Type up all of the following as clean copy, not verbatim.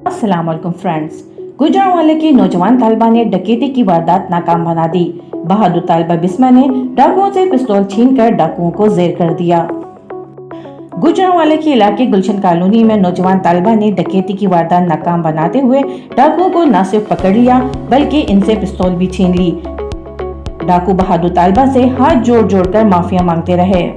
अस्सलाम वालेकुम फ्रेंड्स। गुजरांवाले की नौजवान तालिबा ने डकैती की वारदात नाकाम बना दी। बहादुर तालिबा बिस्मा ने डाकुओं से पिस्तौल छीनकर डाकुओं को जेर कर दिया। गुजरांवाले के इलाके गुलशन कॉलोनी में नौजवान तालिबा ने डकैती की वारदात नाकाम बनाते हुए डाकुओं को न सिर्फ पकड़ लिया बल्कि इनसे पिस्तौल भी छीन ली। डाकू बहादुर तालिबा से हाथ जोड़ जोड़कर माफिया मांगते रहे।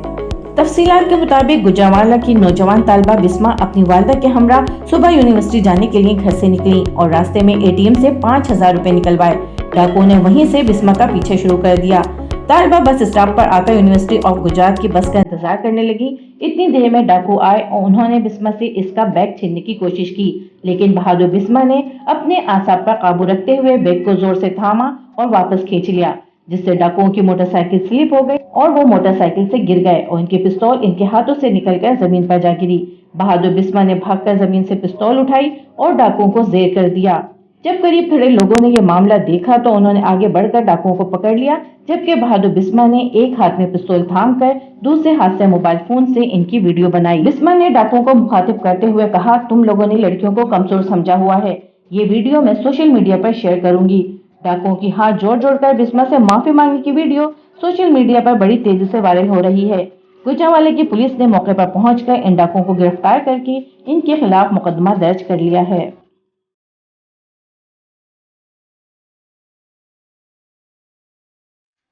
तफसीलात के मुताबिक गुजरांवाला की नौजवान तालिबा बिस्मा अपनी वालदा के हमरा सुबह यूनिवर्सिटी जाने के लिए घर से निकली और रास्ते में एटीएम से 5,000 रुपए निकलवाए। डाकुओं ने वहीं से बिस्मा का पीछे शुरू कर दिया। तालिबा बस स्टॉप पर आकर यूनिवर्सिटी ऑफ गुजरात की बस का इंतजार करने लगी। इतनी देर में डाकू आए और उन्होंने बिस्मा से इसका बैग छीनने की कोशिश की, लेकिन बहादुर बिस्मा ने अपने आसाब पर काबू रखते हुए बैग को जोर से थामा और वापस खींच लिया, जिससे डाकुओं की मोटरसाइकिल स्लिप हो गई और वो मोटरसाइकिल से गिर गए और इनके पिस्तौल इनके हाथों से निकलकर जमीन पर जा गिरी। बहादुर बिस्मा ने भागकर जमीन से पिस्तौल उठाई और डाकुओं को जेर कर दिया। जब करीब खड़े लोगों ने ये मामला देखा तो उन्होंने आगे बढ़कर डाकुओं को पकड़ लिया, जबकि बहादुर बिस्मा ने एक हाथ में पिस्तौल थामकर दूसरे हाथ से मोबाइल फोन से इनकी वीडियो बनाई। बिस्मा ने डाकुओं को मुखातिब करते हुए कहा, तुम लोगों ने लड़कियों को कमजोर समझा हुआ है, ये वीडियो मैं सोशल मीडिया पर शेयर करूंगी। डाकुओं की हाथ जोड़ जोड़कर बिस्मा से माफी मांगने की वीडियो सोशल मीडिया पर बड़ी तेजी से वायरल हो रही है। गुजरांवाले की पुलिस ने मौके पर पहुंचकर इन डाकुओं को गिरफ्तार करके इनके खिलाफ मुकदमा दर्ज कर लिया है।